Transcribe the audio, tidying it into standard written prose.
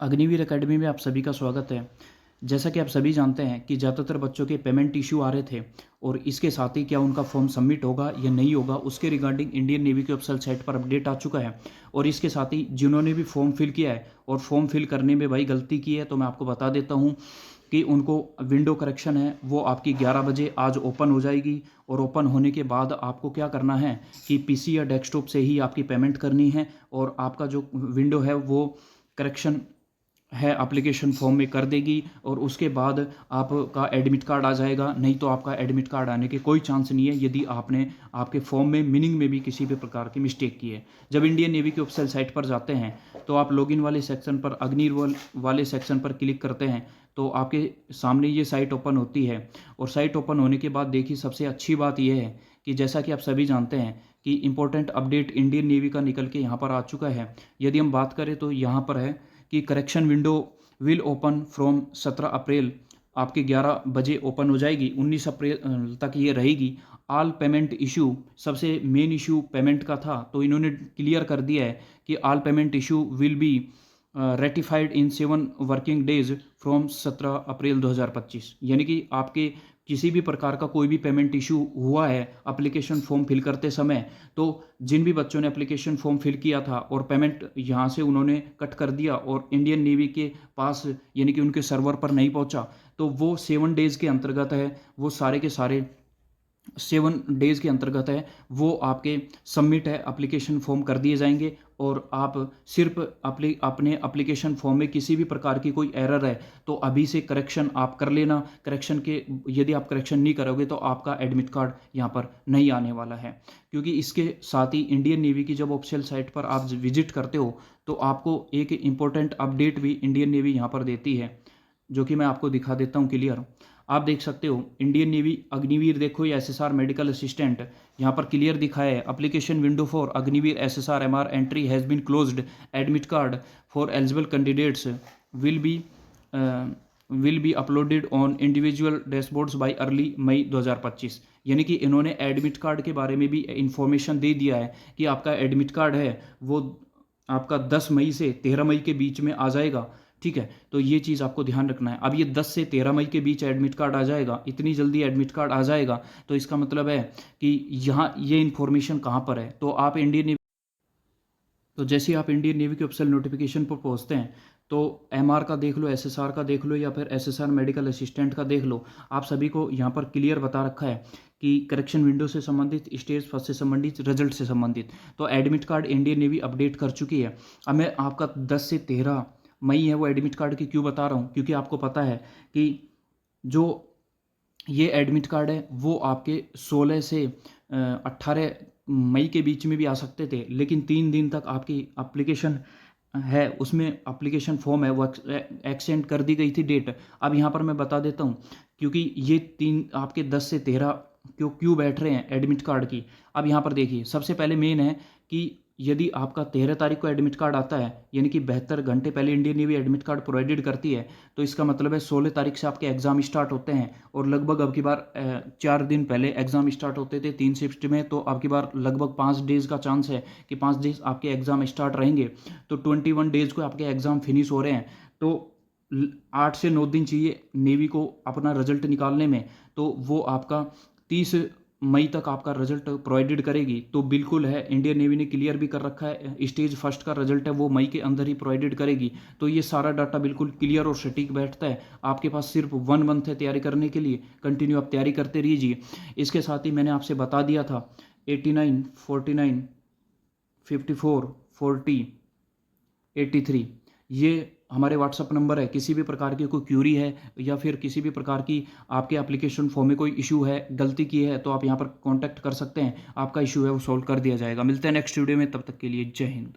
Agniveer academy में आप सभी का स्वागत है। जैसा कि आप सभी जानते हैं कि ज़्यादातर बच्चों के पेमेंट इशू आ रहे थे और इसके साथ ही क्या उनका फॉर्म सबमिट होगा या नहीं होगा उसके रिगार्डिंग इंडियन नेवी की ऑफिशियल साइट पर अपडेट आ चुका है। और इसके साथ ही जिन्होंने भी फॉर्म फिल किया है और फॉर्म फिल करने में भाई गलती की है तो मैं आपको बता देता हूँ कि उनको विंडो करेक्शन है वो आपकी 11 बजे आज ओपन हो जाएगी। और ओपन होने के बाद आपको क्या करना है कि पीसी या डेस्कटॉप से ही आपकी पेमेंट करनी है और आपका जो विंडो है वो करेक्शन है एप्लीकेशन फॉर्म में कर देगी और उसके बाद आपका एडमिट कार्ड आ जाएगा। नहीं तो आपका एडमिट कार्ड आने के कोई चांस नहीं है यदि आपने आपके फॉर्म में मीनिंग में भी किसी भी प्रकार की मिस्टेक की है। जब इंडियन नेवी की ऑफिशियल साइट पर जाते हैं तो आप लॉगिन वाले सेक्शन पर अग्निवीर वाले सेक्शन पर क्लिक करते हैं तो आपके सामने ये साइट ओपन होती है। और साइट ओपन होने के बाद देखिए सबसे अच्छी बात यह है कि जैसा कि आप सभी जानते हैं कि इंपॉर्टेंट अपडेट इंडियन नेवी का निकल के यहाँ पर आ चुका है। यदि हम बात करें तो यहाँ पर है कि correction window will open from 17 अप्रैल आपके 11 बजे ओपन हो जाएगी। 19 अप्रैल तक ये रहेगी। ऑल पेमेंट इशू सबसे मेन इशू पेमेंट का था तो इन्होंने क्लियर कर दिया है कि all payment issue will be ratified in 7 working days from 17 अप्रैल 2025। यानी कि आपके किसी भी प्रकार का कोई भी पेमेंट इशू हुआ है एप्लीकेशन फॉर्म फिल करते समय तो जिन भी बच्चों ने एप्लीकेशन फॉर्म फिल किया था और पेमेंट यहाँ से उन्होंने कट कर दिया और इंडियन नेवी के पास यानी कि उनके सर्वर पर नहीं पहुँचा तो वो 7 डेज़ के अंतर्गत है। वो सारे के सारे 7 डेज़ के अंतर्गत है वो आपके सबमिट है एप्लीकेशन फॉर्म कर दिए जाएंगे। और आप सिर्फ अपने एप्लीकेशन फॉर्म में किसी भी प्रकार की कोई एरर है तो अभी से करेक्शन आप कर लेना। करेक्शन के यदि आप करेक्शन नहीं करोगे तो आपका एडमिट कार्ड यहाँ पर नहीं आने वाला है। क्योंकि इसके साथ ही इंडियन नेवी की जब ऑफिशियल साइट पर आप विजिट करते हो तो आपको एक इम्पोर्टेंट अपडेट भी इंडियन नेवी यहाँ पर देती है जो कि मैं आपको दिखा देता हूँ क्लियर। आप देख सकते हो इंडियन नेवी अग्निवीर देखो ये एसएसआर मेडिकल असिस्टेंट यहाँ पर क्लियर दिखाया है। Application window for Agniveer SSR MR entry has been closed. Admit card for eligible candidates will be uploaded on individual dashboards by early May 2025। यानी कि इन्होंने एडमिट कार्ड के बारे में भी इंफॉर्मेशन दे दिया है कि आपका एडमिट कार्ड है वो आपका 10 मई से 13 मई के बीच में आ जाएगा। ठीक है, तो ये चीज़ आपको ध्यान रखना है। अब ये 10 से 13 मई के बीच एडमिट कार्ड आ जाएगा, इतनी जल्दी एडमिट कार्ड आ जाएगा तो इसका मतलब है कि यहाँ ये इन्फॉर्मेशन कहाँ पर है। तो आप इंडियन नेवी तो जैसे आप इंडियन नेवी के ऑफिशियल नोटिफिकेशन पर पहुँचते हैं तो एमआर का देख लो, एसएसआर का देख लो या फिर एसएसआर मेडिकल असिस्टेंट का देख लो। आप सभी को यहाँ पर क्लियर बता रखा है कि करेक्शन विंडो से संबंधित, स्टेज फर्स्ट से संबंधित, रिजल्ट से संबंधित। तो admit card Indian navy update कर चुकी है। अब मैं आपका 10 से 13 मई है वो एडमिट कार्ड की क्यों बता रहा हूँ, क्योंकि आपको पता है कि जो ये एडमिट कार्ड है वो आपके 16 से 18 मई के बीच में भी आ सकते थे, लेकिन 3 दिन तक आपकी एप्लीकेशन है उसमें एप्लीकेशन फॉर्म है वो एक्सटेंड कर दी गई थी डेट। अब यहाँ पर मैं बता देता हूँ क्योंकि ये 3 आपके 10 से 13 क्यों बैठ रहे हैं एडमिट कार्ड की। अब यहाँ पर देखिए सबसे पहले मेन है कि यदि आपका 13 तारीख को एडमिट कार्ड आता है यानी कि 72 घंटे पहले Indian navy admit card provided करती है तो इसका मतलब है 16 तारीख से आपके एग्ज़ाम स्टार्ट होते हैं। और लगभग अब की बार 4 दिन पहले एग्ज़ाम स्टार्ट होते थे 3 शिफ्ट में, तो अब की बार लगभग 5 डेज़ का चांस है कि 5 डेज़ आपके एग्ज़ाम स्टार्ट रहेंगे। तो 21 डेज़ को आपके एग्ज़ाम फिनिश हो रहे हैं तो 8 से 9 दिन चाहिए नेवी को अपना रिजल्ट निकालने में। तो वो आपका 30 मई तक आपका रिजल्ट प्रोवाइडेड करेगी। तो बिल्कुल है इंडियन नेवी ने क्लियर भी कर रखा है स्टेज फर्स्ट का रिजल्ट है वो मई के अंदर ही प्रोवाइडेड करेगी। तो ये सारा डाटा बिल्कुल क्लियर और सटीक बैठता है। आपके पास सिर्फ 1 मंथ है तैयारी करने के लिए, कंटिन्यू आप तैयारी करते रहिए। इसके साथ ही मैंने आपसे बता दिया था 89, 49, 54, 40, 83 ये हमारे व्हाट्सअप नंबर है। किसी भी प्रकार की कोई क्यूरी है या फिर किसी भी प्रकार की आपके एप्लीकेशन फॉर्म में कोई इशू है, गलती की है तो आप यहाँ पर कांटेक्ट कर सकते हैं। आपका इशू है वो सॉल्व कर दिया जाएगा। मिलते हैं नेक्स्ट वीडियो में, तब तक के लिए जय हिंद।